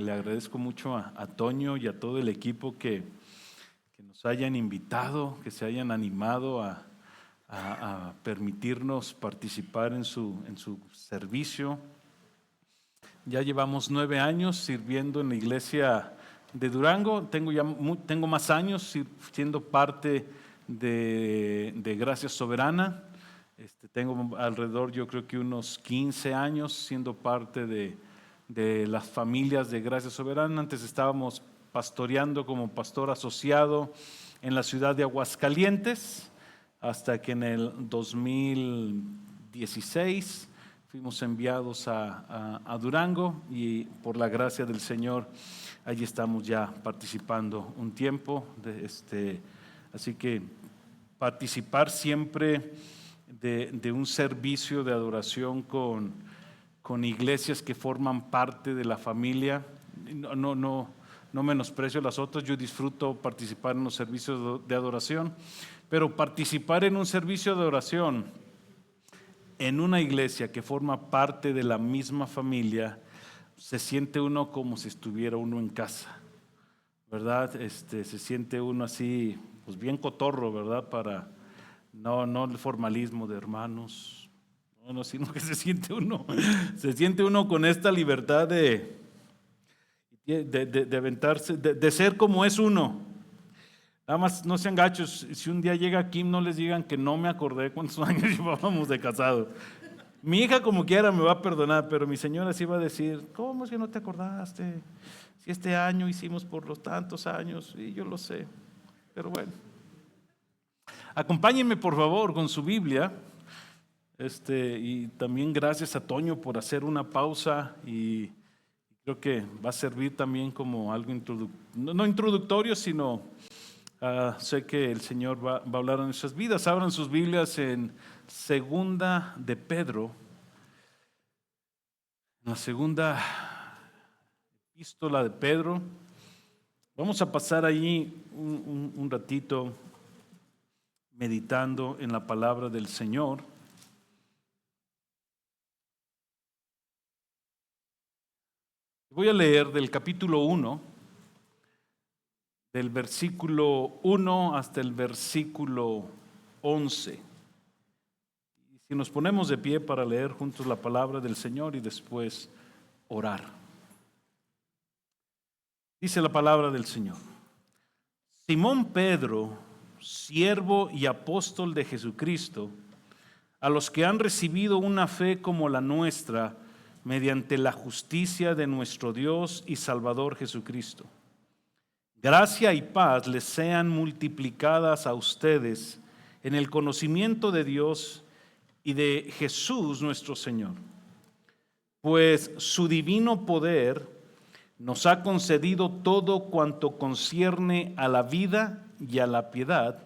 le agradezco mucho a Toño y a todo el equipo que nos hayan invitado, que se hayan animado a permitirnos participar en su servicio. Ya llevamos 9 años sirviendo en la iglesia de Durango. Tengo más años siendo parte de Gracia Soberana. Tengo alrededor, yo creo que unos 15 años siendo parte de las familias de Gracia Soberana. Antes estábamos pastoreando como pastor asociado en la ciudad de Aguascalientes, hasta que en el 2016 fuimos enviados a Durango y por la gracia del Señor allí estamos ya participando un tiempo. Así que participar siempre de un servicio de adoración con iglesias que forman parte de la familia. No menosprecio las otras, yo disfruto participar en los servicios de adoración, pero participar en un servicio de oración en una iglesia que forma parte de la misma familia, se siente uno como si estuviera uno en casa, ¿verdad? Se siente uno así, pues bien cotorro, ¿verdad? Para no el formalismo de hermanos, no, sino que se siente uno con esta libertad de aventarse, de ser como es uno. Nada más no sean gachos, si un día llega Kim, no les digan que no me acordé cuántos años llevábamos de casado. Mi hija como quiera me va a perdonar, pero mi señora sí va a decir, ¿cómo es que no te acordaste? Si este año hicimos por los tantos años, y yo lo sé, pero bueno. Acompáñenme por favor con su Biblia, y también gracias a Toño por hacer una pausa y creo que va a servir también como algo no introductorio, sino sé que el Señor va a hablar en nuestras vidas. Abran sus Biblias en Segunda de Pedro, en la segunda epístola de Pedro. Vamos a pasar allí un ratito meditando en la palabra del Señor. Voy a leer del capítulo 1, del versículo 1 hasta el versículo 11. Y si nos ponemos de pie para leer juntos la palabra del Señor y después orar. Dice la palabra del Señor: Simón Pedro, siervo y apóstol de Jesucristo, a los que han recibido una fe como la nuestra, mediante la justicia de nuestro Dios y Salvador Jesucristo. Gracia y paz les sean multiplicadas a ustedes en el conocimiento de Dios y de Jesús nuestro Señor. Pues su divino poder nos ha concedido todo cuanto concierne a la vida y a la piedad,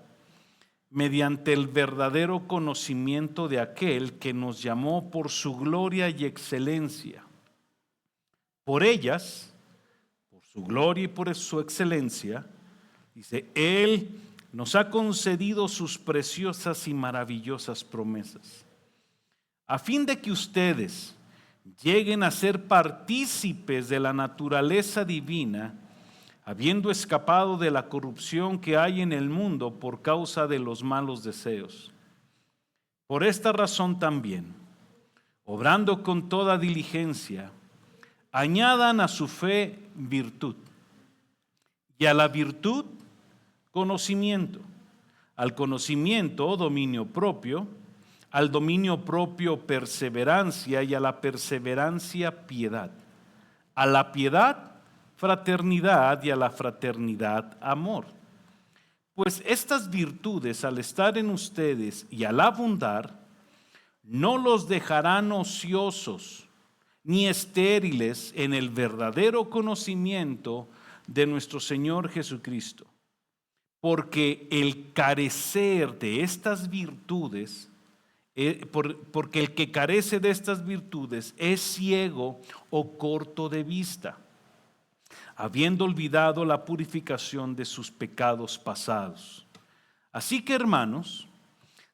mediante el verdadero conocimiento de aquel que nos llamó por su gloria y excelencia. Por ellas, por su gloria y por su excelencia, dice, Él nos ha concedido sus preciosas y maravillosas promesas, a fin de que ustedes lleguen a ser partícipes de la naturaleza divina, habiendo escapado de la corrupción que hay en el mundo por causa de los malos deseos. Por esta razón también, obrando con toda diligencia, añadan a su fe virtud, y a la virtud conocimiento, al conocimiento dominio propio, al dominio propio perseverancia, y a la perseverancia piedad, a la piedad fraternidad, y a la fraternidad amor. Pues estas virtudes, al estar en ustedes y al abundar, no los dejarán ociosos ni estériles en el verdadero conocimiento de nuestro Señor Jesucristo. Porque el carecer de estas virtudes, porque el que carece de estas virtudes es ciego o corto de vista, habiendo olvidado la purificación de sus pecados pasados. Así que, hermanos,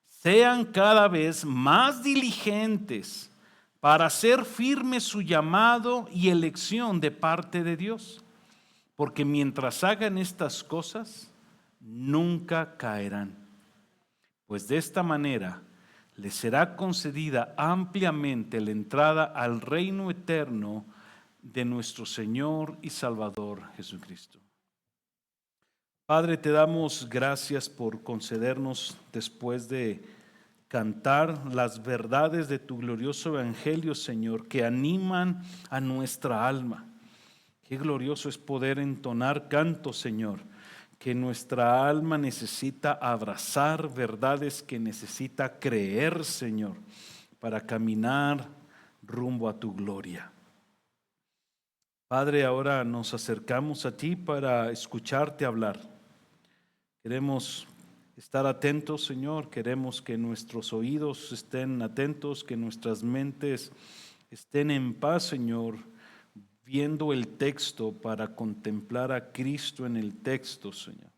sean cada vez más diligentes para hacer firme su llamado y elección de parte de Dios. Porque mientras hagan estas cosas, nunca caerán. Pues de esta manera les será concedida ampliamente la entrada al reino eterno de nuestro Señor y Salvador Jesucristo. Padre, te damos gracias por concedernos, después de cantar las verdades de tu glorioso evangelio, Señor, que animan a nuestra alma. Qué glorioso es poder entonar canto, Señor, que nuestra alma necesita abrazar, verdades que necesita creer, Señor, para caminar rumbo a tu gloria. Padre, ahora nos acercamos a ti para escucharte hablar. Queremos estar atentos, Señor, queremos que nuestros oídos estén atentos, que nuestras mentes estén en paz, Señor, viendo el texto para contemplar a Cristo en el texto, Señor.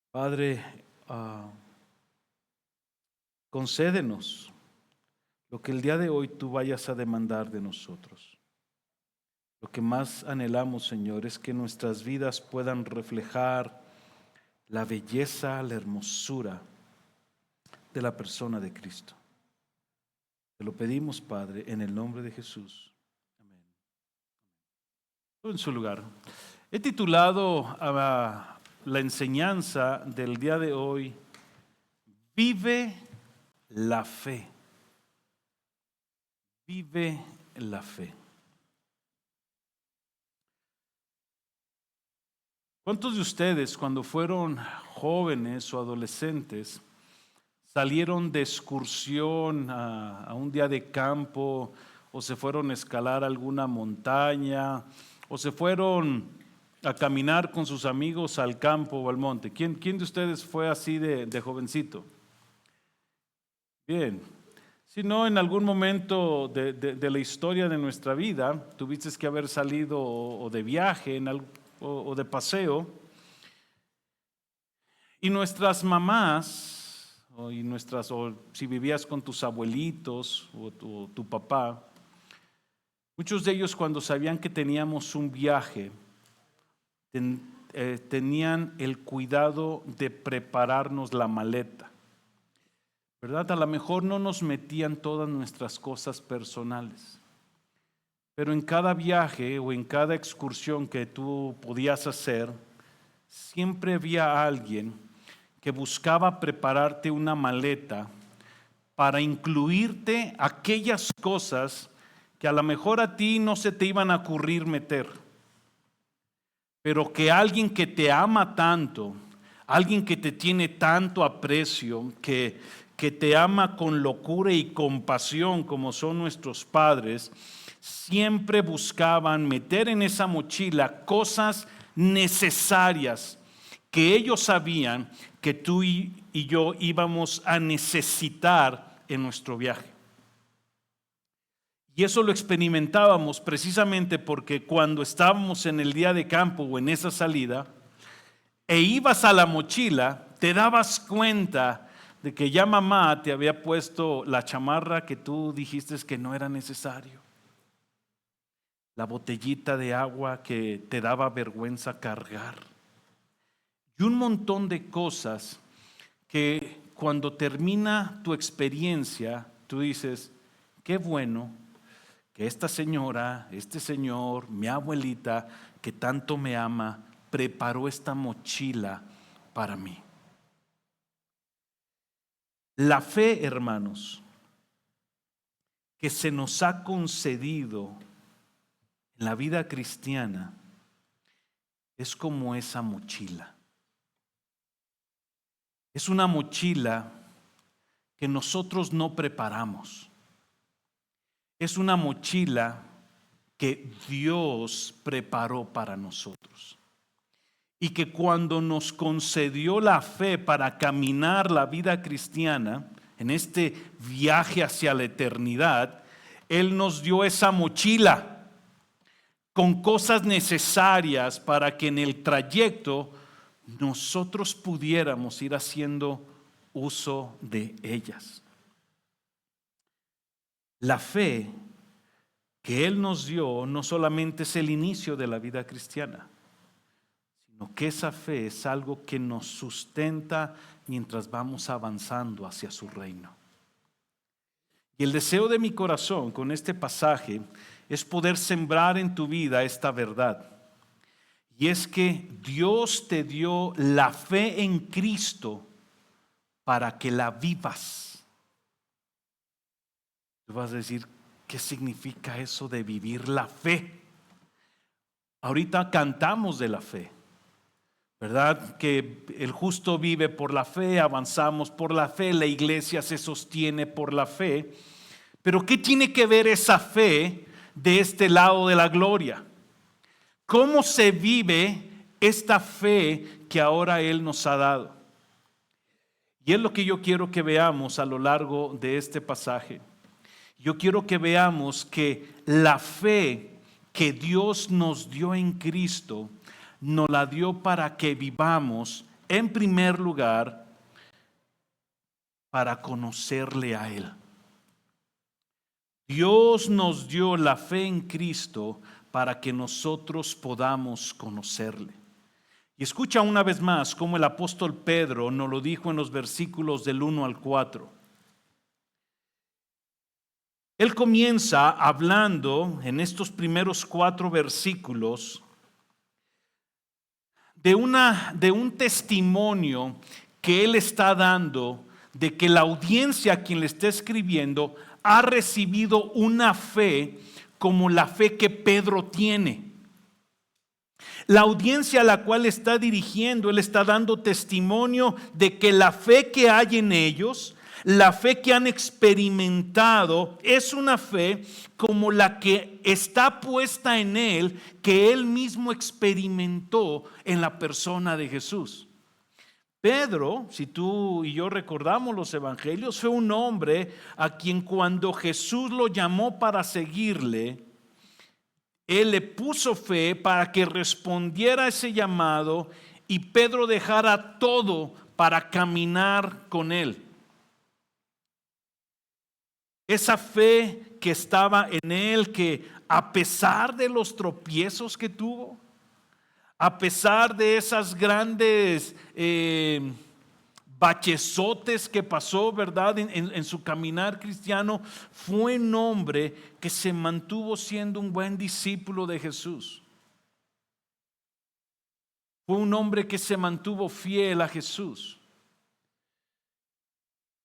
Padre, concédenos lo que el día de hoy tú vayas a demandar de nosotros. Lo que más anhelamos, Señor, es que nuestras vidas puedan reflejar la belleza, la hermosura de la persona de Cristo. Te lo pedimos, Padre, en el nombre de Jesús. En su lugar. He titulado a la enseñanza del día de hoy, Vive la fe. Vive la fe. ¿Cuántos de ustedes, cuando fueron jóvenes o adolescentes, salieron de excursión a un día de campo, o se fueron a escalar alguna montaña, o se fueron a caminar con sus amigos al campo o al monte? ¿Quién de ustedes fue así de jovencito? Bien. Si no, en algún momento de la historia de nuestra vida, tuviste que haber salido o de viaje o de paseo, y nuestras mamás, o si vivías con tus abuelitos o tu papá, muchos de ellos, cuando sabían que teníamos un viaje, tenían el cuidado de prepararnos la maleta, ¿verdad? A lo mejor no nos metían todas nuestras cosas personales, pero en cada viaje o en cada excursión que tú podías hacer, siempre había alguien que buscaba prepararte una maleta para incluirte aquellas cosas que a lo mejor a ti no se te iban a ocurrir meter, pero que alguien que te ama tanto, alguien que te tiene tanto aprecio, que te ama con locura y compasión como son nuestros padres, siempre buscaban meter en esa mochila cosas necesarias que ellos sabían que tú y yo íbamos a necesitar en nuestro viaje. Y eso lo experimentábamos precisamente porque cuando estábamos en el día de campo o en esa salida e ibas a la mochila, te dabas cuenta de que ya mamá te había puesto la chamarra que tú dijiste que no era necesario, la botellita de agua que te daba vergüenza cargar, y un montón de cosas que cuando termina tu experiencia, tú dices, qué bueno que esta señora, este señor, mi abuelita, que tanto me ama, preparó esta mochila para mí. La fe, hermanos, que se nos ha concedido en la vida cristiana es como esa mochila. Es una mochila que nosotros no preparamos. Es una mochila que Dios preparó para nosotros. Y que cuando nos concedió la fe para caminar la vida cristiana, en este viaje hacia la eternidad, Él nos dio esa mochila con cosas necesarias para que en el trayecto nosotros pudiéramos ir haciendo uso de ellas. La fe que Él nos dio no solamente es el inicio de la vida cristiana, sino que esa fe es algo que nos sustenta mientras vamos avanzando hacia su reino. Y el deseo de mi corazón con este pasaje es poder sembrar en tu vida esta verdad. Y es que Dios te dio la fe en Cristo para que la vivas. Tú vas a decir, ¿qué significa eso de vivir la fe? Ahorita cantamos de la fe, ¿verdad? Que el justo vive por la fe, avanzamos por la fe, la iglesia se sostiene por la fe. Pero ¿qué tiene que ver esa fe de este lado de la gloria? ¿Cómo se vive esta fe que ahora Él nos ha dado? Y es lo que yo quiero que veamos a lo largo de este pasaje. Yo quiero que veamos que la fe que Dios nos dio en Cristo, nos la dio para que vivamos, en primer lugar, para conocerle a Él. Dios nos dio la fe en Cristo para que nosotros podamos conocerle. Y escucha una vez más cómo el apóstol Pedro nos lo dijo en los versículos del 1 al 4. Él comienza hablando en estos primeros 4 versículos de un testimonio que él está dando de que la audiencia a quien le está escribiendo ha recibido una fe como la fe que Pedro tiene. La audiencia a la cual está dirigiendo, él está dando testimonio de que la fe que hay en ellos, la fe que han experimentado, es una fe como la que está puesta en él, que él mismo experimentó en la persona de Jesús. Pedro, si tú y yo recordamos los evangelios, fue un hombre a quien cuando Jesús lo llamó para seguirle, él le puso fe para que respondiera a ese llamado y Pedro dejara todo para caminar con él. Esa fe que estaba en él, que a pesar de los tropiezos que tuvo, a pesar de esas grandes bachezotes que pasó, ¿verdad? En su caminar cristiano, fue un hombre que se mantuvo siendo un buen discípulo de Jesús. Fue un hombre que se mantuvo fiel a Jesús.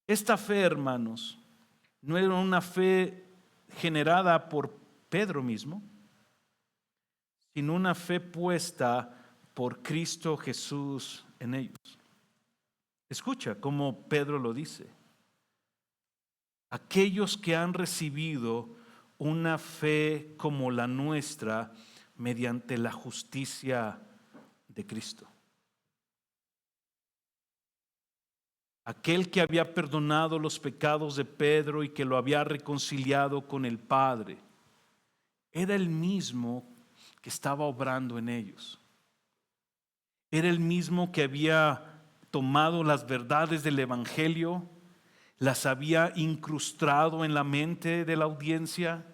Esta fe, hermanos, no era una fe generada por Pedro mismo, sino una fe puesta por Cristo Jesús en ellos. Escucha cómo Pedro lo dice. Aquellos que han recibido una fe como la nuestra mediante la justicia de Cristo. Aquel que había perdonado los pecados de Pedro y que lo había reconciliado con el Padre, era el mismo que estaba obrando en ellos. Era el mismo que había tomado las verdades del Evangelio, las había incrustado en la mente de la audiencia,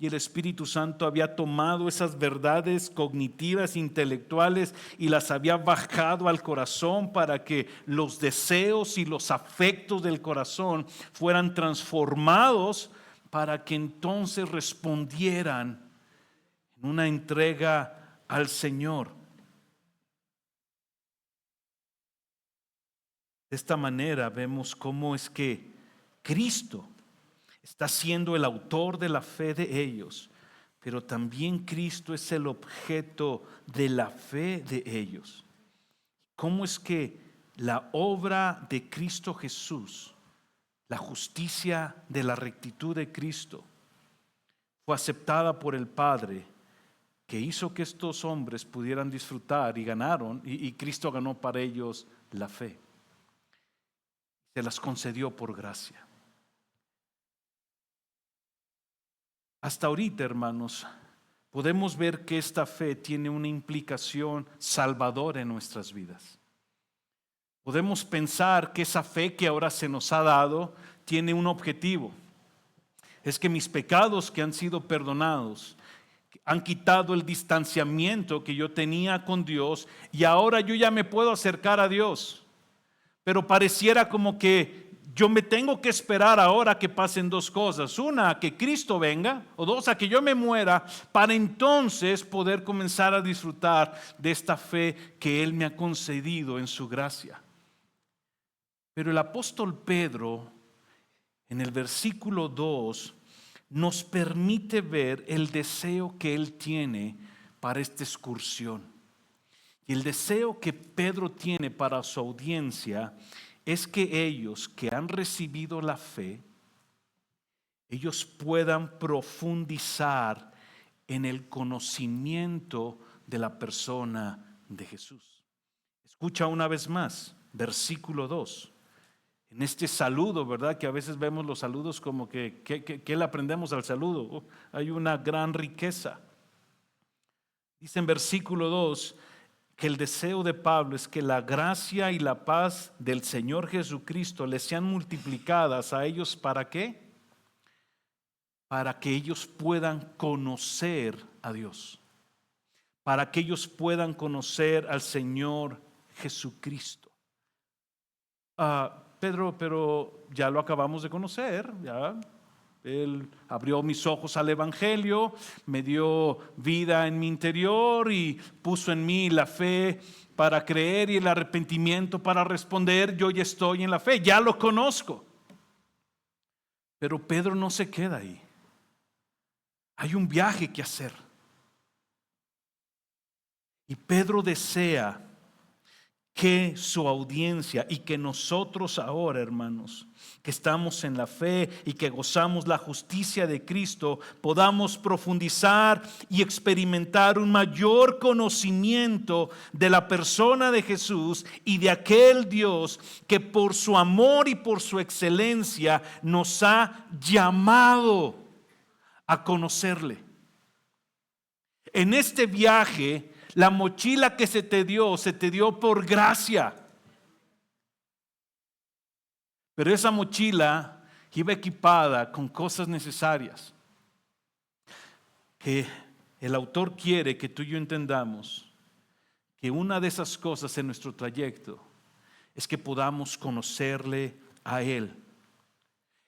y el Espíritu Santo había tomado esas verdades cognitivas, intelectuales, y las había bajado al corazón para que los deseos y los afectos del corazón fueran transformados para que entonces respondieran en una entrega al Señor. De esta manera vemos cómo es que Cristo está siendo el autor de la fe de ellos, pero también Cristo es el objeto de la fe de ellos. ¿Cómo es que la obra de Cristo Jesús, la justicia de la rectitud de Cristo, fue aceptada por el Padre, que hizo que estos hombres pudieran disfrutar y ganaron, y Cristo ganó para ellos la fe? Se las concedió por gracia. Hasta ahorita, hermanos, podemos ver que esta fe tiene una implicación salvadora en nuestras vidas. Podemos pensar que esa fe que ahora se nos ha dado tiene un objetivo. es que mis pecados que han sido perdonados han quitado el distanciamiento que yo tenía con Dios y ahora yo ya me puedo acercar a Dios. Pero pareciera como que yo me tengo que esperar ahora que pasen dos cosas. Una, a que Cristo venga, o dos, a que yo me muera, para entonces poder comenzar a disfrutar de esta fe que Él me ha concedido en su gracia. Pero el apóstol Pedro, en el versículo 2, nos permite ver el deseo que él tiene para esta excursión. Y el deseo que Pedro tiene para su audiencia es que ellos que han recibido la fe, ellos puedan profundizar en el conocimiento de la persona de Jesús. Escucha una vez más, versículo 2. En este saludo, ¿verdad? Que a veces vemos los saludos como que ¿qué le aprendemos al saludo? Hay una gran riqueza. Dice en versículo 2 que el deseo de Pablo es que la gracia y la paz del Señor Jesucristo les sean multiplicadas a ellos. ¿Para qué? Para que ellos puedan conocer a Dios. Para que ellos puedan conocer al Señor Jesucristo. Pedro, pero ya lo acabamos de conocer, ya. Él abrió mis ojos al Evangelio, me dio vida en mi interior y puso en mí la fe para creer y el arrepentimiento para responder. Yo ya estoy en la fe, ya lo conozco. Pero Pedro no se queda ahí. Hay un viaje que hacer. Y Pedro desea que su audiencia y que nosotros ahora, hermanos, que estamos en la fe y que gozamos la justicia de Cristo, podamos profundizar y experimentar un mayor conocimiento de la persona de Jesús y de aquel Dios que por su amor y por su excelencia nos ha llamado a conocerle. En este viaje, la mochila que se te dio por gracia. Pero esa mochila iba equipada con cosas necesarias que el autor quiere que tú y yo entendamos que una de esas cosas en nuestro trayecto es que podamos conocerle a Él.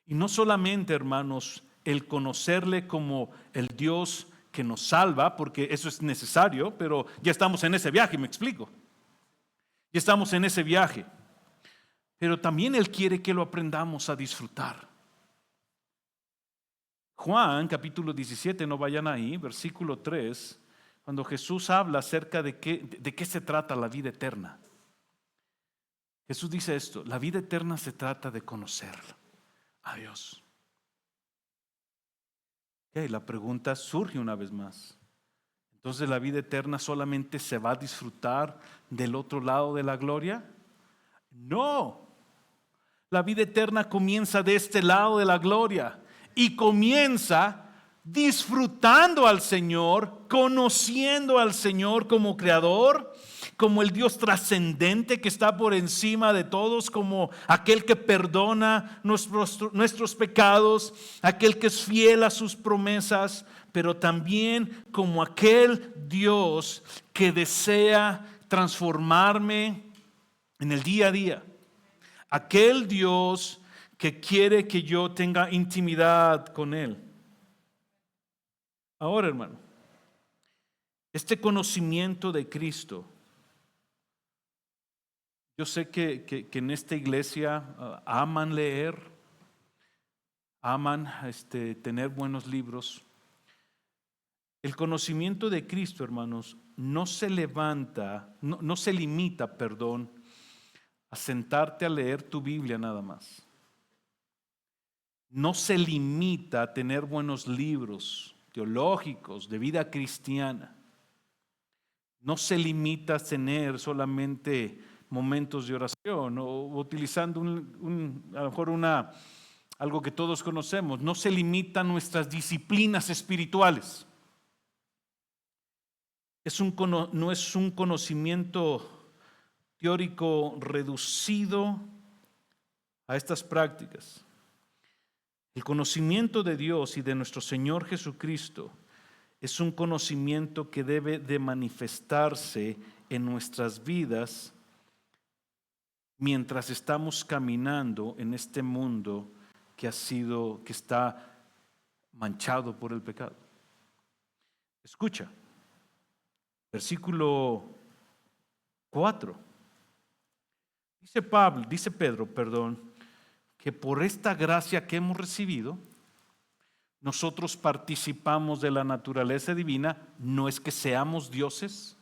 Y no solamente, hermanos, el conocerle como el Dios que nos salva, porque eso es necesario, pero ya estamos en ese viaje, me explico. Ya estamos en ese viaje. Pero también Él quiere que lo aprendamos a disfrutar. Juan capítulo 17, no vayan ahí, versículo 3, cuando Jesús habla acerca de qué se trata la vida eterna. Jesús dice esto: la vida eterna se trata de conocer a Dios. Okay, la pregunta surge una vez más. Entonces, ¿la vida eterna solamente se va a disfrutar del otro lado de la gloria? No. La vida eterna comienza de este lado de la gloria y comienza disfrutando al Señor, conociendo al Señor como Creador, como el Dios trascendente que está por encima de todos, como aquel que perdona nuestros pecados, aquel que es fiel a sus promesas, pero también como aquel Dios que desea transformarme en el día a día. Aquel Dios que quiere que yo tenga intimidad con Él. Ahora, hermano, este conocimiento de Cristo, yo sé que en esta iglesia aman leer, aman tener buenos libros. El conocimiento de Cristo, hermanos, no se limita, a sentarte a leer tu Biblia nada más. No se limita a tener buenos libros teológicos de vida cristiana. No se limita a tener solamente momentos de oración o utilizando a lo mejor algo que todos conocemos. No se limita a nuestras disciplinas espirituales. No es un conocimiento teórico reducido a estas prácticas. El conocimiento de Dios y de nuestro Señor Jesucristo es un conocimiento que debe de manifestarse en nuestras vidas mientras estamos caminando en este mundo que está manchado por el pecado. Escucha, versículo 4. Dice Pedro, que por esta gracia que hemos recibido, nosotros participamos de la naturaleza divina. No es que seamos dioses.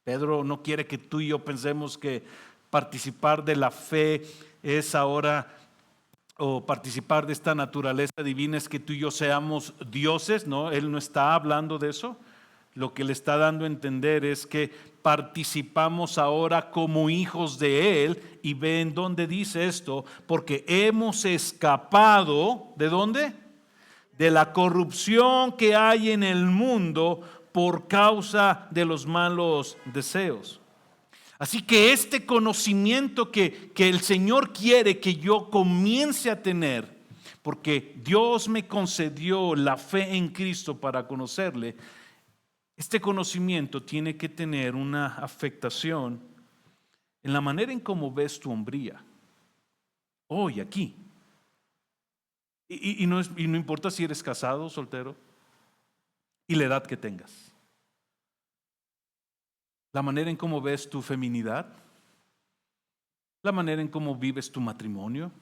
Pedro no quiere que tú y yo pensemos que participar de la fe es ahora, o participar de esta naturaleza divina es que tú y yo seamos dioses. No, él no está hablando de eso. Lo que le está dando a entender es que participamos ahora como hijos de Él. Y ven dónde dice esto: porque hemos escapado, ¿de dónde? De la corrupción que hay en el mundo por causa de los malos deseos. Así que este conocimiento que el Señor quiere que yo comience a tener, porque Dios me concedió la fe en Cristo para conocerle, este conocimiento tiene que tener una afectación en la manera en cómo ves tu hombría hoy aquí. Y no importa si eres casado o soltero y la edad que tengas. La manera en cómo ves tu feminidad, la manera en cómo vives tu matrimonio,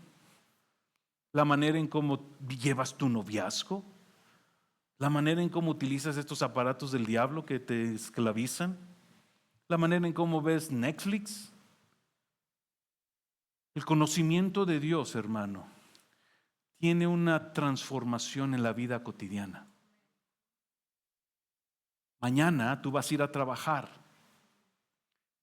la manera en cómo llevas tu noviazgo, la manera en cómo utilizas estos aparatos del diablo que te esclavizan, la manera en cómo ves Netflix. El conocimiento de Dios, hermano, tiene una transformación en la vida cotidiana. Mañana tú vas a ir a trabajar.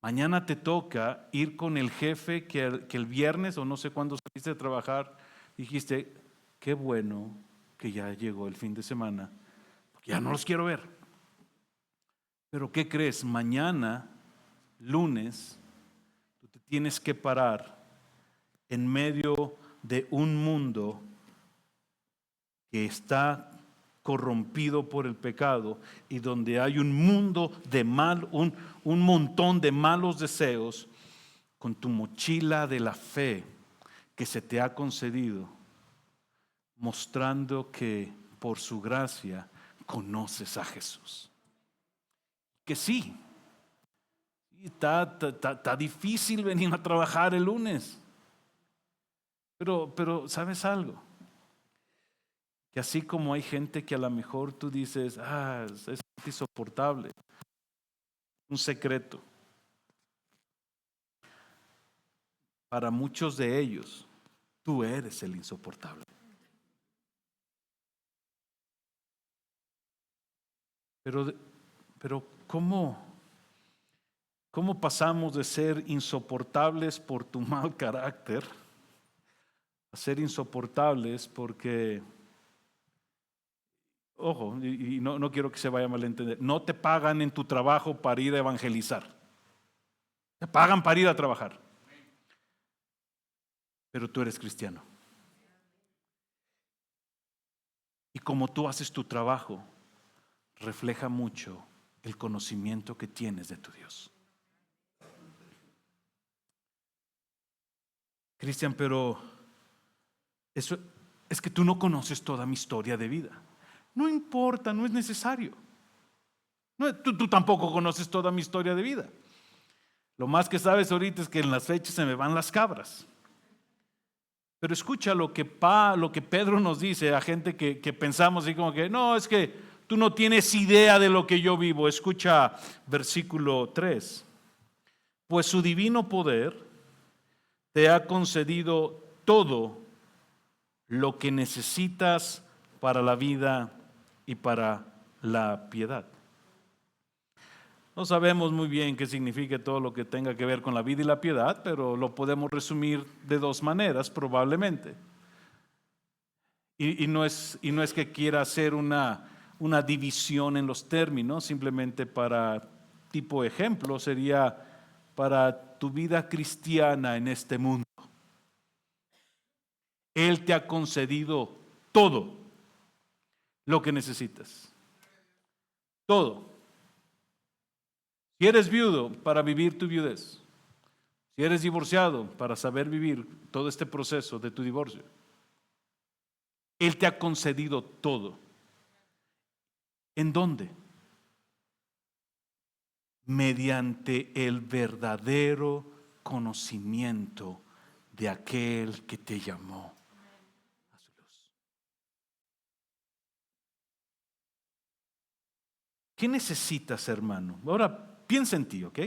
Mañana te toca ir con el jefe que el viernes, o no sé cuándo saliste a trabajar, dijiste: qué bueno que ya llegó el fin de semana, porque ya no los quiero ver. Pero ¿qué crees? Mañana, lunes, tú te tienes que parar en medio de un mundo que está corrompido por el pecado y donde hay un mundo de un montón de malos deseos, con tu mochila de la fe que se te ha concedido, mostrando que por su gracia conoces a Jesús. Que sí, está difícil venir a trabajar el lunes, pero ¿sabes algo? Que así como hay gente que a lo mejor tú dices: es insoportable, un secreto. Para muchos de ellos, tú eres el insoportable. Pero ¿cómo pasamos de ser insoportables por tu mal carácter a ser insoportables porque, ojo, y no quiero que se vaya a malentender, no te pagan en tu trabajo para ir a evangelizar, te pagan para ir a trabajar, pero tú eres cristiano. Y como tú haces tu trabajo, refleja mucho el conocimiento que tienes de tu Dios. Cristian, pero eso es que tú no conoces toda mi historia de vida. No importa, no es necesario. Tú tampoco conoces toda mi historia de vida. Lo más que sabes ahorita es que en las fechas se me van las cabras. Pero escucha lo que Pedro nos dice a gente que pensamos así como que no, es que tú no tienes idea de lo que yo vivo. Escucha versículo 3. Pues su divino poder te ha concedido todo lo que necesitas para la vida y para la piedad. No sabemos muy bien qué significa todo lo que tenga que ver con la vida y la piedad, pero lo podemos resumir de dos maneras probablemente. Y no es que quiera hacer una división en los términos, simplemente para tipo ejemplo, sería para tu vida cristiana en este mundo. Él te ha concedido todo lo que necesitas. Todo. Si eres viudo, para vivir tu viudez. Si eres divorciado, para saber vivir todo este proceso de tu divorcio. Él te ha concedido todo. ¿En dónde? Mediante el verdadero conocimiento de aquel que te llamó a su luz. ¿Qué necesitas, hermano? Ahora piensa en ti, ¿ok?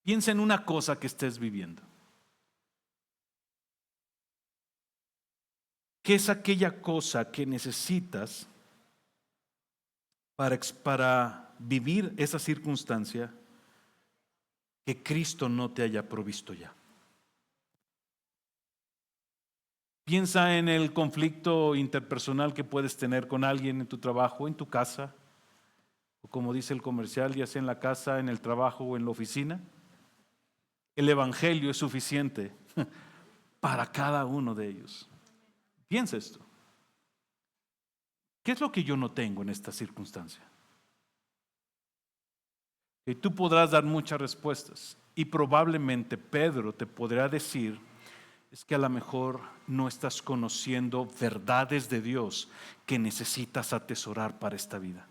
Piensa en una cosa que estés viviendo. ¿Qué es aquella cosa que necesitas para vivir esa circunstancia que Cristo no te haya provisto ya? Piensa en el conflicto interpersonal que puedes tener con alguien en tu trabajo, en tu casa, o como dice el comercial, ya sea en la casa, en el trabajo o en la oficina. El evangelio es suficiente para cada uno de ellos. Piensa esto. ¿Qué es lo que yo no tengo en esta circunstancia? Y tú podrás dar muchas respuestas y probablemente Pedro te podrá decir, es que a lo mejor no estás conociendo verdades de Dios que necesitas atesorar para esta vida.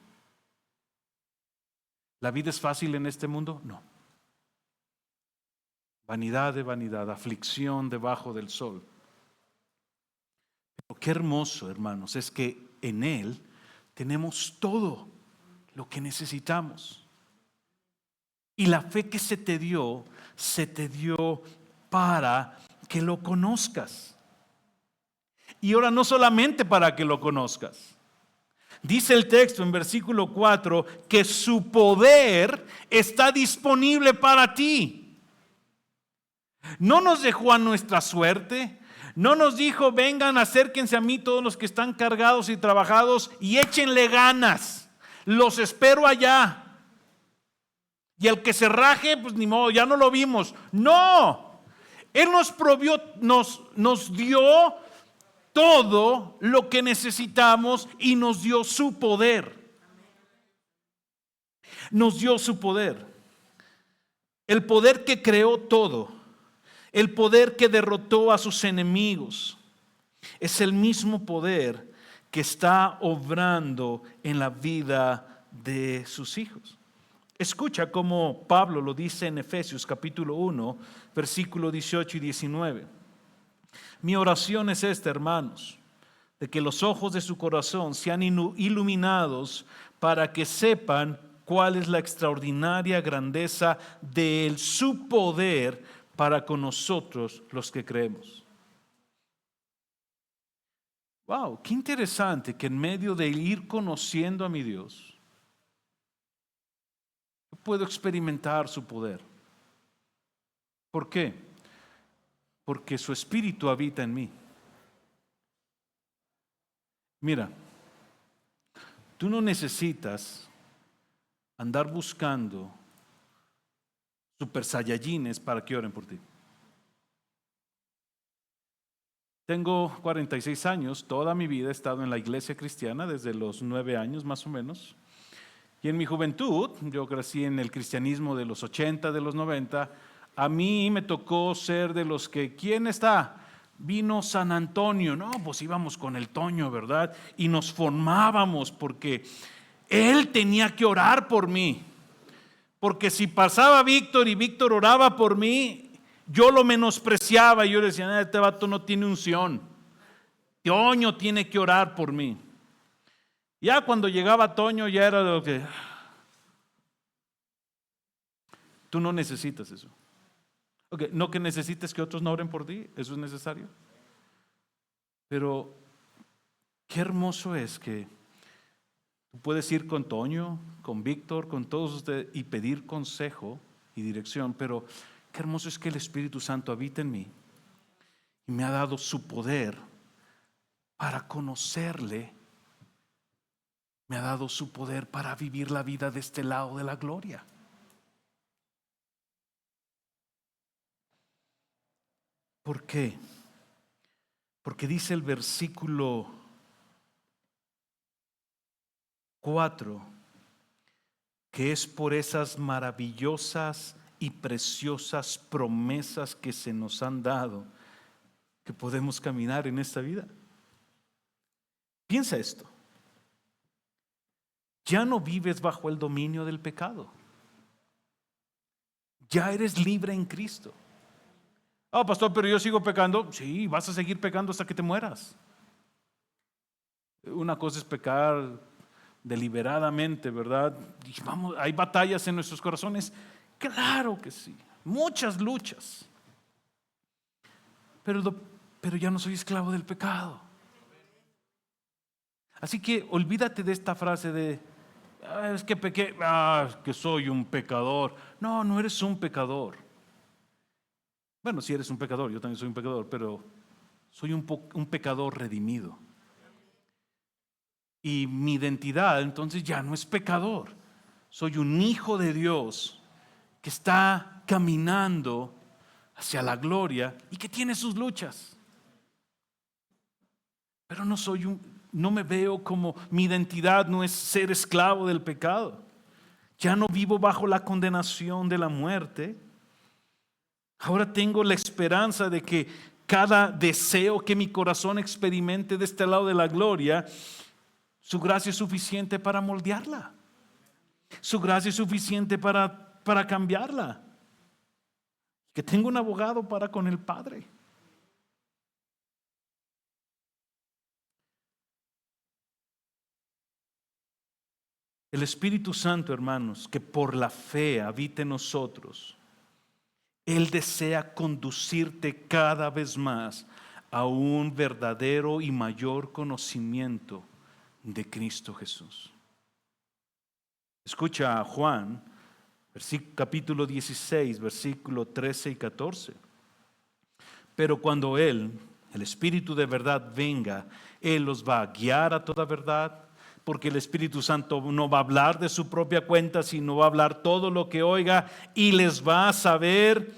¿La vida es fácil en este mundo? No. Vanidad de vanidad, aflicción debajo del sol. Pero qué hermoso, hermanos, es que en Él tenemos todo lo que necesitamos. Y la fe que se te dio para que lo conozcas. Y ahora no solamente para que lo conozcas. Dice el texto en versículo 4 que su poder está disponible para ti. No nos dejó a nuestra suerte. No nos dijo, vengan, acérquense a mí todos los que están cargados y trabajados y échenle ganas. Los espero allá. Y el que se raje, pues ni modo, ya no lo vimos. No, Él nos provió, nos dio todo lo que necesitamos y nos dio su poder. Nos dio su poder. El poder que creó todo. El poder que derrotó a sus enemigos. Es el mismo poder que está obrando en la vida de sus hijos. Escucha como Pablo lo dice en Efesios capítulo 1, versículo 18 y 19. Mi oración es esta, hermanos, de que los ojos de su corazón sean iluminados para que sepan cuál es la extraordinaria grandeza de su poder para con nosotros los que creemos. Wow, qué interesante que en medio de ir conociendo a mi Dios, puedo experimentar su poder. ¿Por qué? Porque su espíritu habita en mí. Mira, tú no necesitas andar buscando super saiyajines para que oren por ti. Tengo 46 años, toda mi vida he estado en la iglesia cristiana desde los 9 años más o menos. Y en mi juventud, yo crecí en el cristianismo de los 80, de los 90, a mí me tocó ser de los que, ¿quién está? Vino San Antonio, no, pues íbamos con el Toño, ¿verdad? Y nos formábamos porque él tenía que orar por mí. Porque si pasaba Víctor y Víctor oraba por mí, yo lo menospreciaba y yo decía, este vato no tiene unción. Toño tiene que orar por mí. Ya cuando llegaba Toño ya era de lo que... Tú no necesitas eso. Okay, no que necesites que otros no oren por ti, eso es necesario. Pero qué hermoso es que tú puedes ir con Toño, con Víctor, con todos ustedes y pedir consejo y dirección, pero qué hermoso es que el Espíritu Santo habita en mí y me ha dado su poder para conocerle. Me ha dado su poder para vivir la vida de este lado de la gloria. ¿Por qué? Porque dice el versículo 4 que es por esas maravillosas y preciosas promesas que se nos han dado que podemos caminar en esta vida. Piensa esto. Ya no vives bajo el dominio del pecado. Ya eres libre en Cristo. Ah, pastor, pero yo sigo pecando. Sí, vas a seguir pecando hasta que te mueras. Una cosa es pecar deliberadamente, ¿verdad? Y vamos, hay batallas en nuestros corazones. Claro que sí, muchas luchas. Pero ya no soy esclavo del pecado. Así que olvídate de esta frase de es que pequé, que soy un pecador. No, no eres un pecador. Bueno, sí eres un pecador, yo también soy un pecador, pero soy un pecador redimido. Y mi identidad entonces ya no es pecador. Soy un hijo de Dios que está caminando hacia la gloria y que tiene sus luchas. Pero no me veo como, mi identidad no es ser esclavo del pecado. Ya no vivo bajo la condenación de la muerte. Ahora tengo la esperanza de que cada deseo que mi corazón experimente de este lado de la gloria, su gracia es suficiente para moldearla. Su gracia es suficiente para cambiarla. Que tengo un abogado para con el Padre. El Espíritu Santo, hermanos, que por la fe habita en nosotros, Él desea conducirte cada vez más a un verdadero y mayor conocimiento de Cristo Jesús. Escucha a Juan, capítulo 16, versículo 13 y 14. Pero cuando Él, el Espíritu de verdad, venga, Él los va a guiar a toda verdad, porque el Espíritu Santo no va a hablar de su propia cuenta, sino va a hablar todo lo que oiga y les va a saber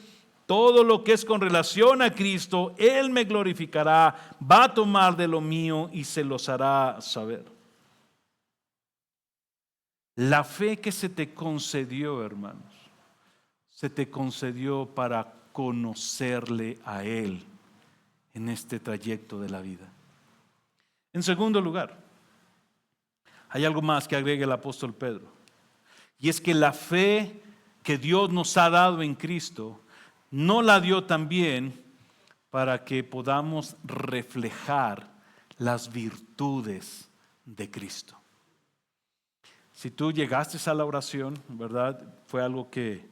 todo lo que es con relación a Cristo. Él me glorificará, va a tomar de lo mío y se los hará saber. La fe que se te concedió, hermanos, se te concedió para conocerle a Él en este trayecto de la vida. En segundo lugar, hay algo más que agrega el apóstol Pedro, y es que la fe que Dios nos ha dado en Cristo no la dio también para que podamos reflejar las virtudes de Cristo. Si tú llegaste a la oración, ¿verdad? Fue algo que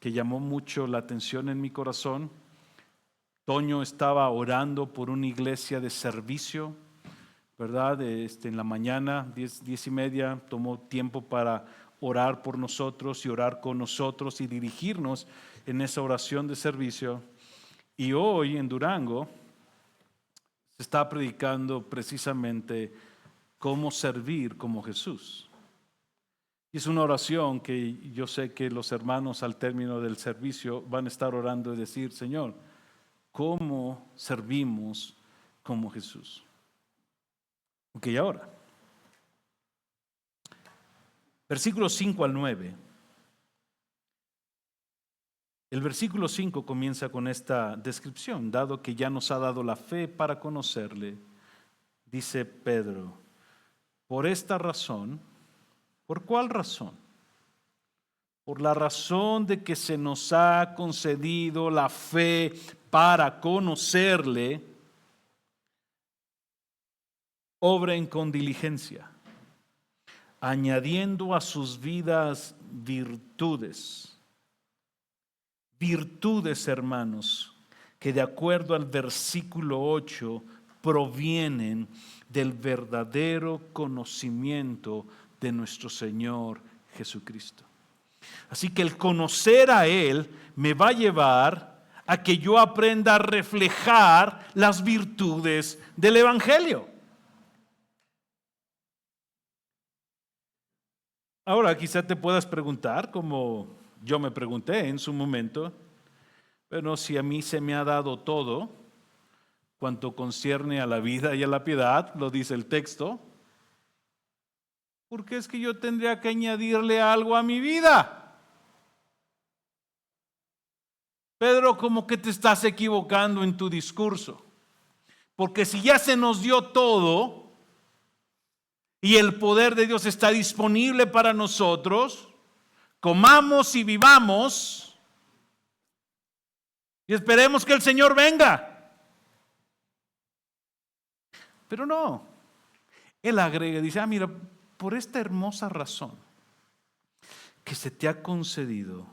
llamó mucho la atención en mi corazón. Toño estaba orando por una iglesia de servicio, ¿verdad? En la mañana, 10:30, tomó tiempo para orar por nosotros y orar con nosotros y dirigirnos en esa oración de servicio. Y hoy en Durango se está predicando precisamente cómo servir como Jesús. Y es una oración que yo sé que los hermanos al término del servicio van a estar orando y decir: Señor, ¿cómo servimos como Jesús? Ok, ahora, versículos 5 al 9. El versículo 5 comienza con esta descripción: dado que ya nos ha dado la fe para conocerle, dice Pedro, por esta razón. ¿Por cuál razón? Por la razón de que se nos ha concedido la fe para conocerle, obren con diligencia, añadiendo a sus vidas virtudes. Virtudes, hermanos, que de acuerdo al versículo 8 provienen del verdadero conocimiento de nuestro Señor Jesucristo. Así que el conocer a Él me va a llevar a que yo aprenda a reflejar las virtudes del Evangelio. Ahora quizá te puedas preguntar, como yo me pregunté en su momento, pero si a mí se me ha dado todo, cuanto concierne a la vida y a la piedad, lo dice el texto. ¿Por qué es que yo tendría que añadirle algo a mi vida? Pedro, como que te estás equivocando en tu discurso. Porque si ya se nos dio todo y el poder de Dios está disponible para nosotros, comamos y vivamos y esperemos que el Señor venga. Pero no, Él agrega, dice, mira, por esta hermosa razón que se te ha concedido,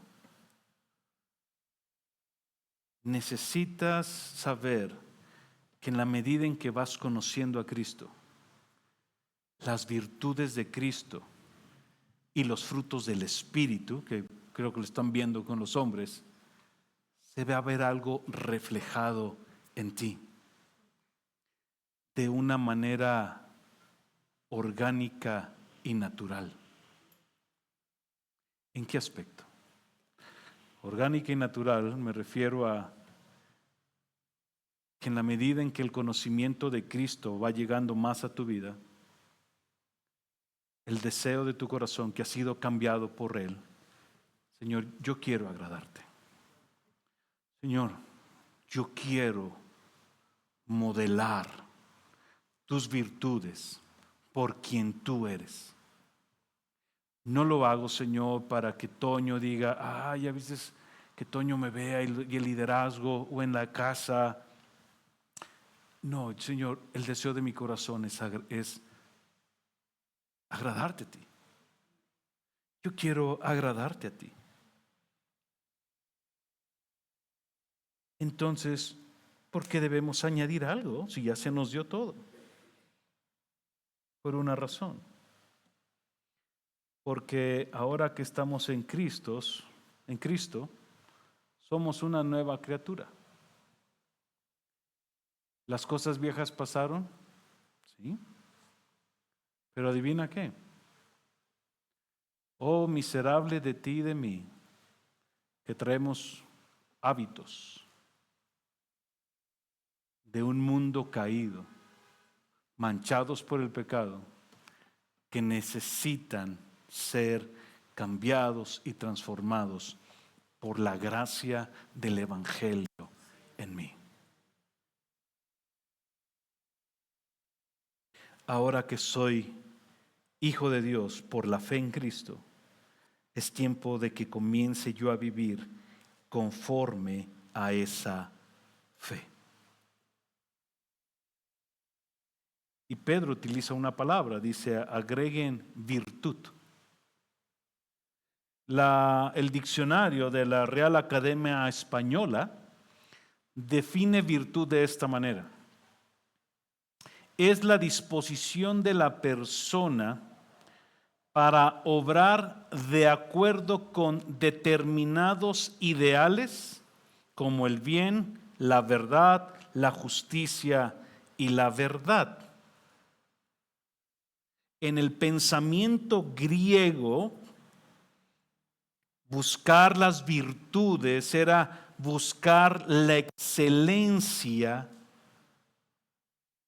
necesitas saber que en la medida en que vas conociendo a Cristo, las virtudes de Cristo y los frutos del Espíritu, que creo que lo están viendo con los hombres, se va a ver algo reflejado en ti de una manera orgánica y natural. ¿En qué aspecto? Orgánica y natural me refiero a que en la medida en que el conocimiento de Cristo va llegando más a tu vida, el deseo de tu corazón que ha sido cambiado por Él, Señor, yo quiero agradarte. Señor, yo quiero modelar tus virtudes por quien tú eres. No lo hago, Señor, para que Toño diga, ya viste que Toño me vea y el liderazgo o en la casa. No, Señor, el deseo de mi corazón es agradarte a ti. Yo quiero agradarte a ti. Entonces, ¿por qué debemos añadir algo si ya se nos dio todo? Por una razón. Porque ahora que estamos en Cristo, somos una nueva criatura. Las cosas viejas pasaron, sí. Pero adivina qué. Oh, miserable de ti y de mí, que traemos hábitos de un mundo caído, manchados por el pecado, que necesitan ser cambiados y transformados por la gracia del Evangelio en mí. Ahora que soy hijo de Dios por la fe en Cristo, es tiempo de que comience yo a vivir conforme a esa fe. Y Pedro utiliza una palabra, dice, agreguen virtud. El diccionario de la Real Academia Española define virtud de esta manera. Es la disposición de la persona para obrar de acuerdo con determinados ideales como el bien, la verdad, la justicia y la verdad. En el pensamiento griego, buscar las virtudes era buscar la excelencia,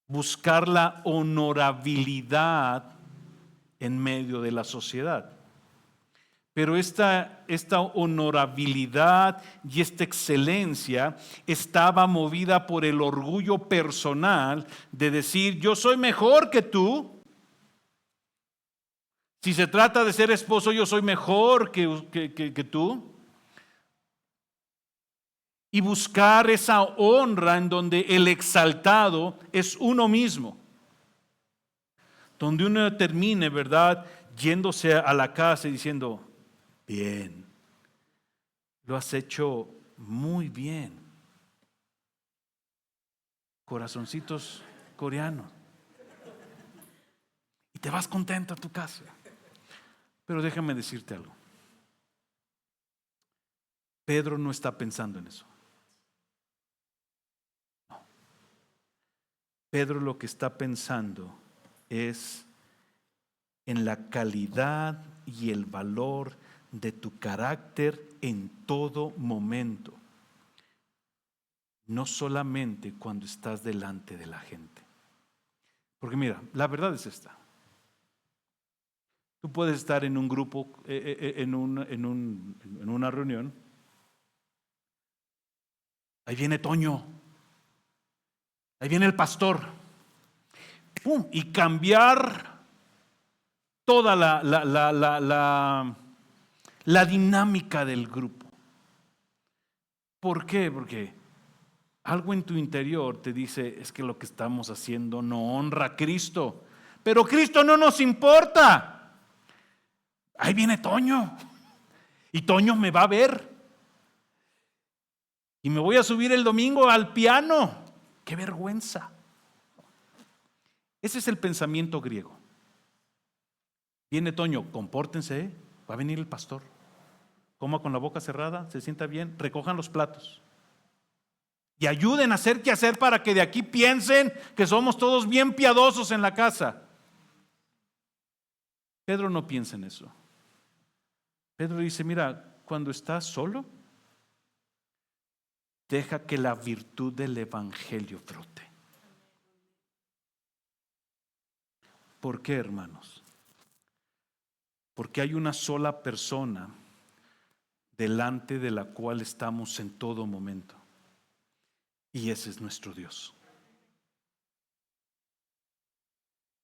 buscar la honorabilidad en medio de la sociedad. Pero esta honorabilidad y esta excelencia estaba movida por el orgullo personal de decir, yo soy mejor que tú. Si se trata de ser esposo, yo soy mejor que tú. Y buscar esa honra en donde el exaltado es uno mismo. Donde uno termine, ¿verdad?, yéndose a la casa y diciendo, bien, lo has hecho muy bien. Corazoncitos coreanos. Y te vas contento a tu casa. Pero déjame decirte algo. Pedro no está pensando en eso. No. Pedro lo que está pensando es en la calidad y el valor de tu carácter en todo momento. no solamente cuando estás delante de la gente. Porque mira, la verdad es esta. Tú puedes estar en un grupo, en una reunión. Ahí viene Toño. Ahí viene el pastor. ¡Pum! Y cambiar toda la dinámica del grupo. ¿Por qué? Porque algo en tu interior te dice, es que lo que estamos haciendo no honra a Cristo. Pero Cristo no nos importa. Ahí viene Toño. Y Toño me va a ver. Y me voy a subir el domingo al piano. ¡Qué vergüenza! Ese es el pensamiento griego. Viene Toño, compórtense, va a venir el pastor. Coma con la boca cerrada, se sienta bien, recojan los platos. Y ayuden a hacer qué hacer para que de aquí piensen que somos todos bien piadosos en la casa. Pedro no piensa en eso. Pedro dice, mira, cuando estás solo, deja que la virtud del evangelio brote. ¿Por qué, hermanos? Porque hay una sola persona delante de la cual estamos en todo momento. Y ese es nuestro Dios.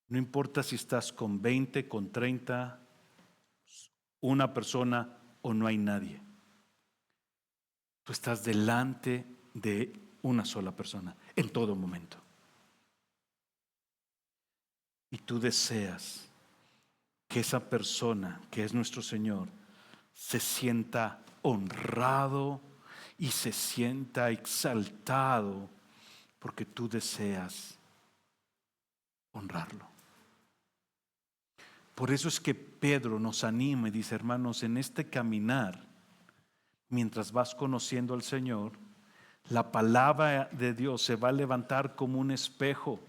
No importa si estás con 20, con 30, una persona o no hay nadie. Tú estás delante de una sola persona en todo momento. Y tú deseas que esa persona, que es nuestro Señor, se sienta honrado y se sienta exaltado porque tú deseas honrarlo. Por eso es que Pedro nos anima y dice, hermanos, en este caminar, mientras vas conociendo al Señor, la palabra de Dios se va a levantar como un espejo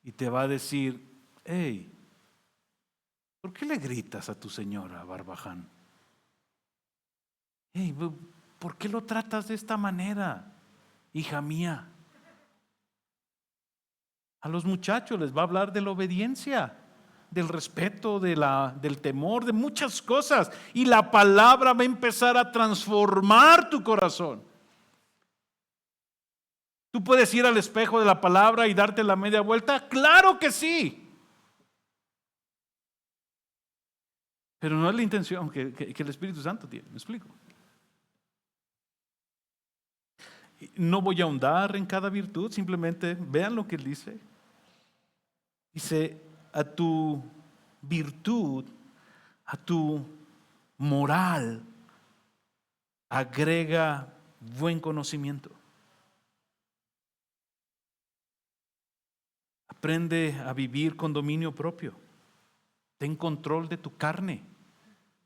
y te va a decir, hey, ¿por qué le gritas a tu señora, Barbaján? Hey, ¿por qué lo tratas de esta manera, hija mía? A los muchachos les va a hablar de la obediencia, del respeto, del temor, de muchas cosas. Y la palabra va a empezar a transformar tu corazón. ¿Tú puedes ir al espejo de la palabra y darte la media vuelta? ¡Claro que sí! Pero no es la intención que el Espíritu Santo tiene, ¿me explico? No voy a ahondar en cada virtud, simplemente vean lo que él dice. Dice, a tu virtud, a tu moral, agrega buen conocimiento. Aprende a vivir con dominio propio. Ten control de tu carne,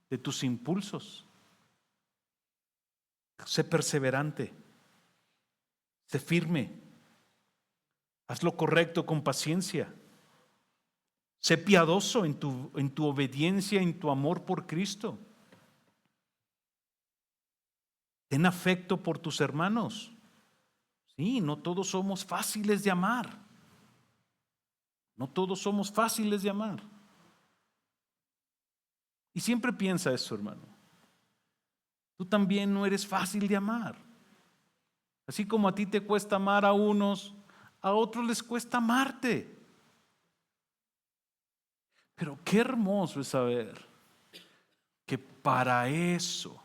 de tus impulsos. Sé perseverante. Sé firme. Haz lo correcto con paciencia. Sé piadoso en tu obediencia, en tu amor por Cristo. Ten afecto por tus hermanos. Sí, no todos somos fáciles de amar. No todos somos fáciles de amar. Y siempre piensa eso, hermano. Tú también no eres fácil de amar. Así como a ti te cuesta amar a unos, a otros les cuesta amarte. Pero qué hermoso es saber que para eso,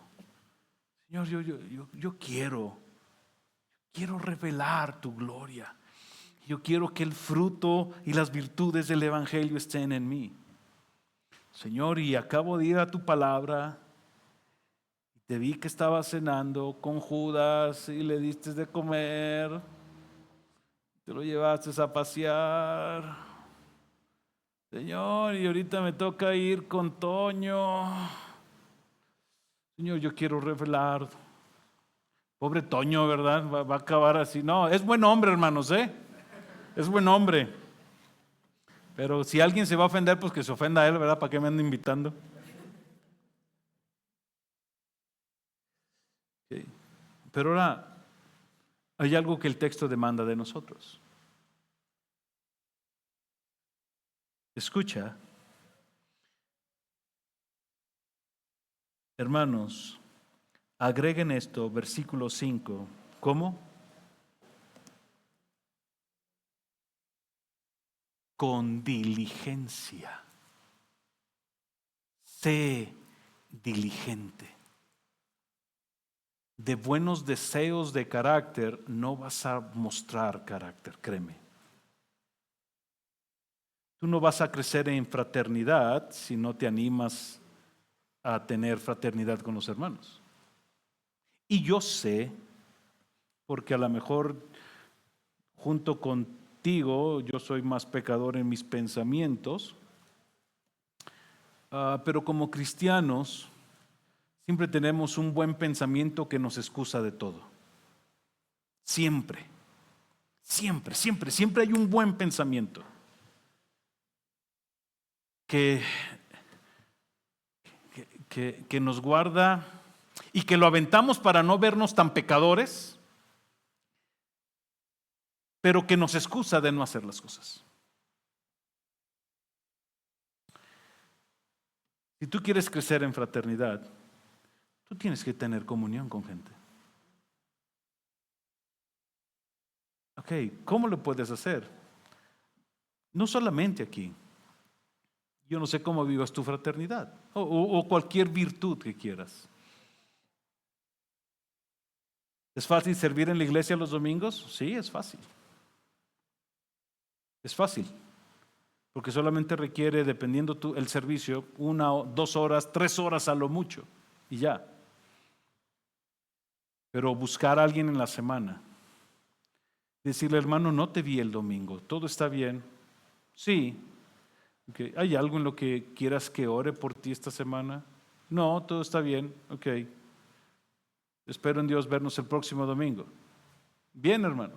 Señor, yo quiero revelar tu gloria. Yo quiero que el fruto y las virtudes del Evangelio estén en mí. Señor, y acabo de ir a tu palabra. Te vi que estabas cenando con Judas y le diste de comer. Te lo llevaste a pasear. Señor, y ahorita me toca ir con Toño. Señor, yo quiero revelar. Pobre Toño, ¿verdad? Va a acabar así. No, es buen hombre, hermanos, ¿eh? Es buen hombre. Pero si alguien se va a ofender, pues que se ofenda a él, ¿verdad? ¿Para qué me anda invitando? Okay. Pero ahora, hay algo que el texto demanda de nosotros. Escucha, hermanos, agreguen esto, versículo 5. ¿Cómo? Con diligencia. Sé diligente. De buenos deseos de carácter no vas a mostrar carácter, créeme. Tú no vas a crecer en fraternidad si no te animas a tener fraternidad con los hermanos. Y yo sé, porque a lo mejor junto contigo yo soy más pecador en mis pensamientos, pero como cristianos siempre tenemos un buen pensamiento que nos excusa de todo. Siempre, siempre, siempre, siempre hay un buen pensamiento que nos guarda y que lo aventamos para no vernos tan pecadores, pero que nos excusa de no hacer las cosas. Si tú quieres crecer en fraternidad, tú tienes que tener comunión con gente. Ok, ¿cómo lo puedes hacer? No solamente aquí. Yo no sé cómo vivas tu fraternidad o cualquier virtud que quieras. ¿Es fácil servir en la iglesia los domingos? Sí, es fácil. Es fácil. Porque solamente requiere, dependiendo el servicio, 1, 2 horas, 3 horas a lo mucho. Y ya. Pero buscar a alguien en la semana. Decirle, hermano, no te vi el domingo. ¿Todo está bien? Sí. Okay. ¿Hay algo en lo que quieras que ore por ti esta semana? No, todo está bien. Ok. Espero en Dios vernos el próximo domingo. Bien, hermano.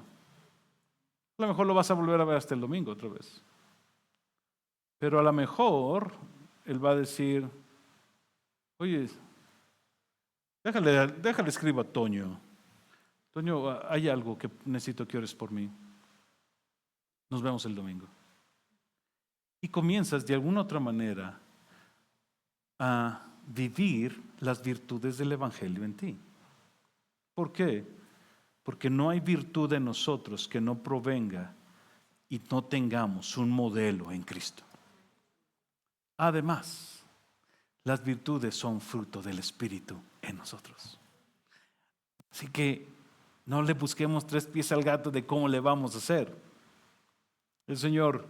A lo mejor lo vas a volver a ver hasta el domingo otra vez. Pero a lo mejor él va a decir, oye, déjale escribo a Toño. Toño, hay algo que necesito que ores por mí. Nos vemos el domingo. Y comienzas de alguna otra manera a vivir las virtudes del Evangelio en ti. ¿Por qué? Porque no hay virtud en nosotros que no provenga y no tengamos un modelo en Cristo. Además, las virtudes son fruto del Espíritu en nosotros. Así que no le busquemos 3 pies al gato de cómo le vamos a hacer. El Señor,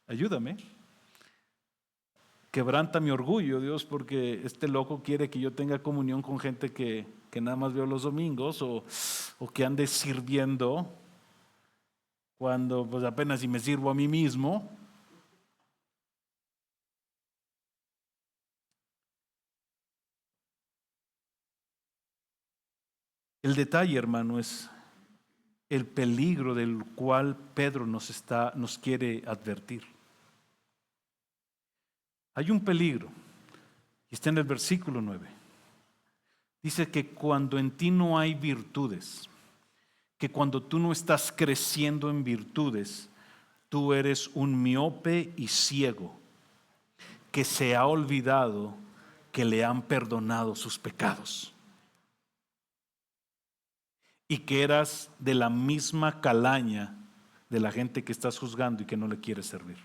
ayúdame. Quebranta mi orgullo, Dios, porque este loco quiere que yo tenga comunión con gente que nada más veo los domingos o que ande sirviendo cuando pues apenas si me sirvo a mí mismo. El detalle, hermano, es el peligro del cual Pedro nos quiere advertir. Hay un peligro, y está en el versículo 9. Dice que cuando en ti no hay virtudes, que cuando tú no estás creciendo en virtudes, tú eres un miope y ciego, que se ha olvidado que le han perdonado sus pecados. Y que eras de la misma calaña de la gente que estás juzgando y que no le quieres servir.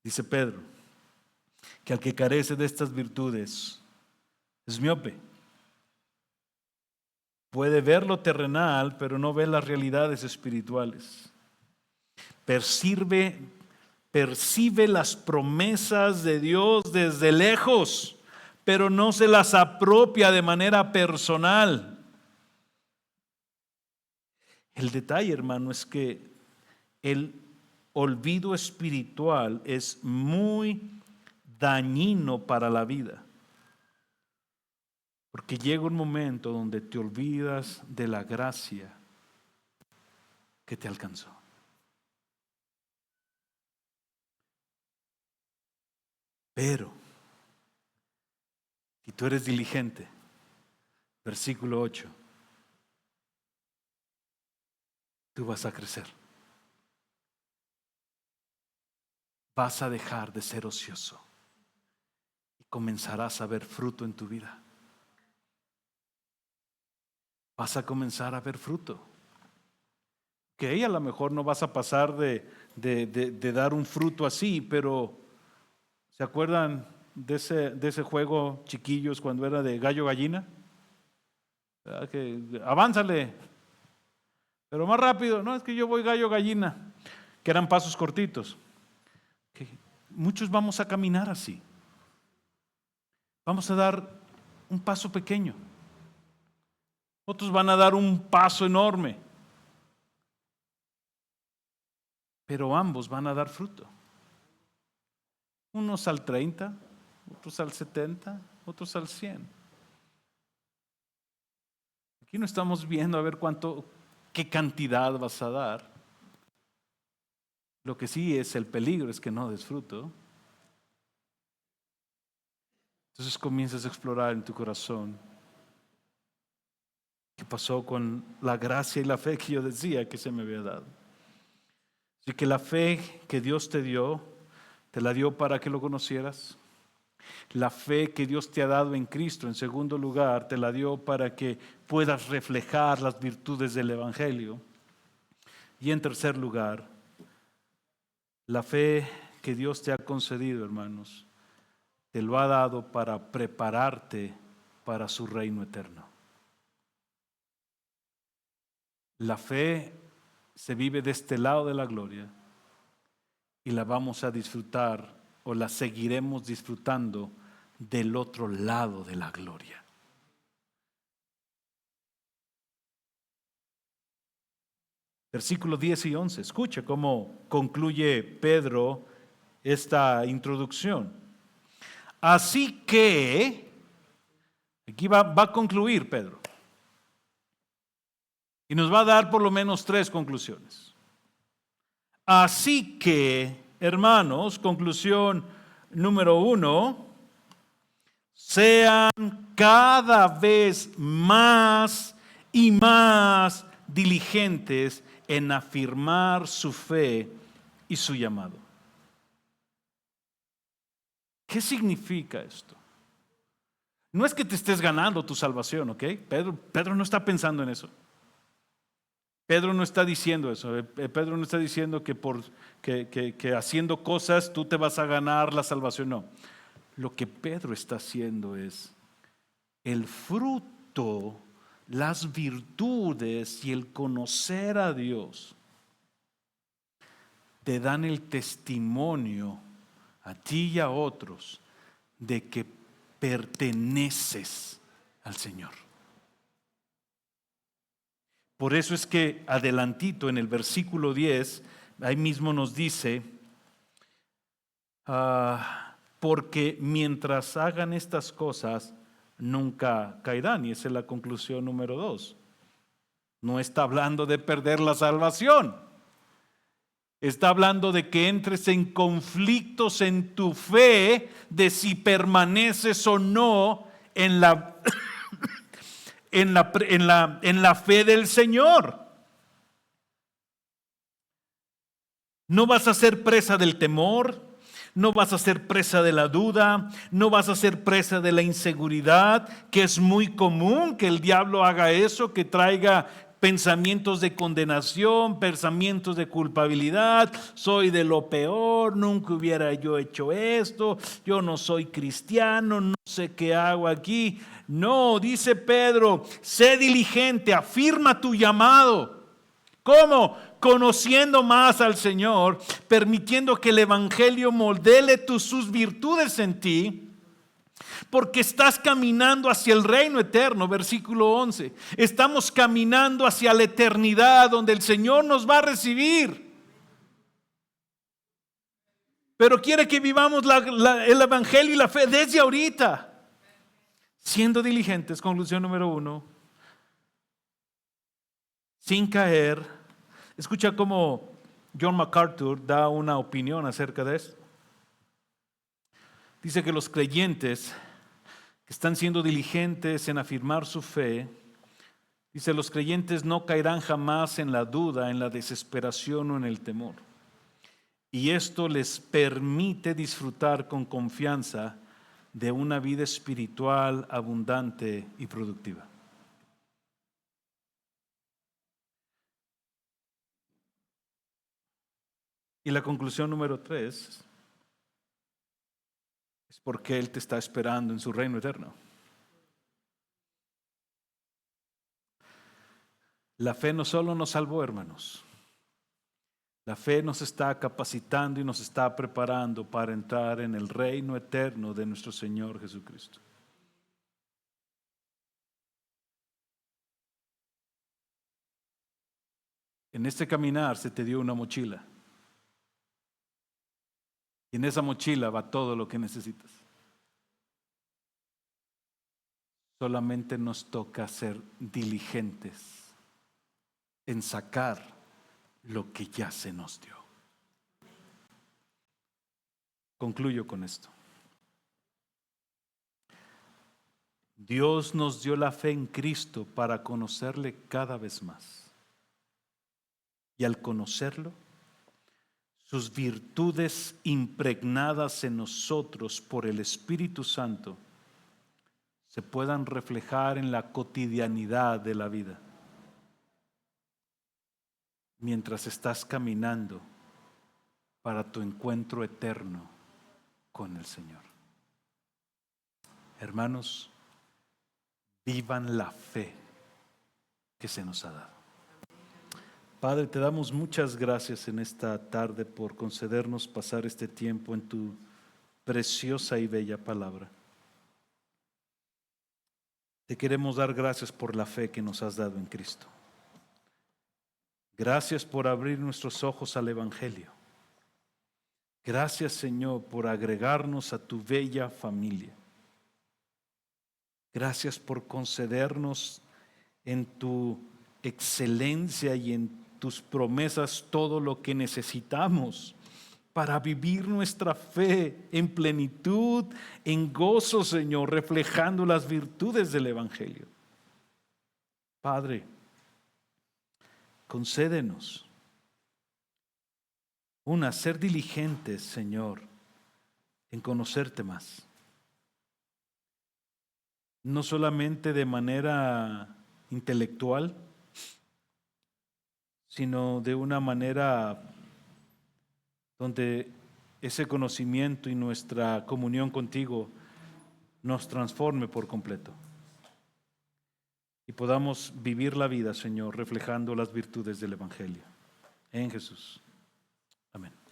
Dice Pedro que al que carece de estas virtudes es miope. Puede ver lo terrenal, pero no ve las realidades espirituales. Percibe las promesas de Dios desde lejos, pero no se las apropia de manera personal. El detalle, hermano, es que el olvido espiritual es muy dañino para la vida. Porque llega un momento donde te olvidas de la gracia que te alcanzó. Pero, si tú eres diligente, versículo 8, tú vas a crecer. Vas a dejar de ser ocioso y comenzarás a ver fruto en tu vida. Vas a comenzar a ver fruto. Que a lo mejor no vas a pasar de dar un fruto así, pero ¿se acuerdan de ese juego, chiquillos, cuando era de gallo-gallina? Que avánzale, pero más rápido. No, es que yo voy gallo-gallina, que eran pasos cortitos. Que muchos vamos a caminar así. Vamos a dar un paso pequeño. Otros van a dar un paso enorme. Pero ambos van a dar fruto. Unos al 30, otros al 70, otros al 100. Aquí no estamos viendo a ver qué cantidad vas a dar. Lo que sí es el peligro es que no des fruto. Entonces comienzas a explorar en tu corazón qué pasó con la gracia y la fe que yo decía que se me había dado. Así que la fe que Dios te la dio para que lo conocieras. La fe que Dios te ha dado en Cristo, en segundo lugar, te la dio para que puedas reflejar las virtudes del Evangelio. Y en tercer lugar, la fe que Dios te ha concedido, hermanos, te lo ha dado para prepararte para su reino eterno. La fe se vive de este lado de la gloria y la vamos a disfrutar o la seguiremos disfrutando del otro lado de la gloria. Versículos 10 y 11. Escucha cómo concluye Pedro esta introducción. Así que, aquí va a concluir Pedro. Y nos va a dar por lo menos 3 conclusiones. Así que, hermanos, conclusión número 1, sean cada vez más y más diligentes en afirmar su fe y su llamado. ¿Qué significa esto? No es que te estés ganando tu salvación, ¿ok? Pedro no está pensando en eso. Pedro no está diciendo eso. Pedro no está diciendo que haciendo cosas tú te vas a ganar la salvación. No. Lo que Pedro está haciendo es el fruto, las virtudes y el conocer a Dios te dan el testimonio a ti y a otros de que perteneces al Señor. Por eso es que adelantito en el versículo 10, ahí mismo nos dice, porque mientras hagan estas cosas, nunca caerán. Y esa es la conclusión número 2. No está hablando de perder la salvación. Está hablando de que entres en conflictos en tu fe, de si permaneces o no en la en la fe del Señor. No vas a ser presa del temor, no vas a ser presa de la duda, no vas a ser presa de la inseguridad, que es muy común que el diablo haga eso, que traiga pensamientos de condenación, pensamientos de culpabilidad. Soy de lo peor, nunca hubiera yo hecho esto, yo no soy cristiano, no sé qué hago aquí. No, dice Pedro, sé diligente, afirma tu llamado. ¿Cómo? Conociendo más al Señor, permitiendo que el Evangelio moldee sus virtudes en ti, porque estás caminando hacia el reino eterno, versículo 11. Estamos caminando hacia la eternidad donde el Señor nos va a recibir. Pero quiere que vivamos el Evangelio y la fe desde ahorita. Siendo diligentes, conclusión número 1, sin caer. Escucha cómo John MacArthur da una opinión acerca de esto. Dice que los creyentes que están siendo diligentes en afirmar su fe, Dice, los creyentes no caerán jamás en la duda, en la desesperación o en el temor. Y esto les permite disfrutar con confianza de una vida espiritual abundante y productiva. Y la conclusión número 3 es porque Él te está esperando en su reino eterno. La fe no solo nos salvó, hermanos. La fe nos está capacitando y nos está preparando para entrar en el reino eterno de nuestro Señor Jesucristo. En este caminar se te dio una mochila. Y en esa mochila va todo lo que necesitas. Solamente nos toca ser diligentes en sacar lo que ya se nos dio. Concluyo con esto. Dios nos dio la fe en Cristo para conocerle cada vez más. Y al conocerlo, sus virtudes impregnadas en nosotros por el Espíritu Santo se puedan reflejar en la cotidianidad de la vida. Mientras estás caminando para tu encuentro eterno con el Señor. Hermanos, vivan la fe que se nos ha dado. Padre, te damos muchas gracias en esta tarde por concedernos pasar este tiempo en tu preciosa y bella palabra. Te queremos dar gracias por la fe que nos has dado en Cristo. Gracias por abrir nuestros ojos al Evangelio. Gracias, Señor, por agregarnos a tu bella familia. Gracias por concedernos en tu excelencia y en tus promesas todo lo que necesitamos para vivir nuestra fe en plenitud, en gozo, Señor, reflejando las virtudes del Evangelio. Padre, concédenos ser diligentes, Señor, en conocerte más. No solamente de manera intelectual, sino de una manera donde ese conocimiento y nuestra comunión contigo nos transforme por completo. Y podamos vivir la vida, Señor, reflejando las virtudes del Evangelio. En Jesús. Amén.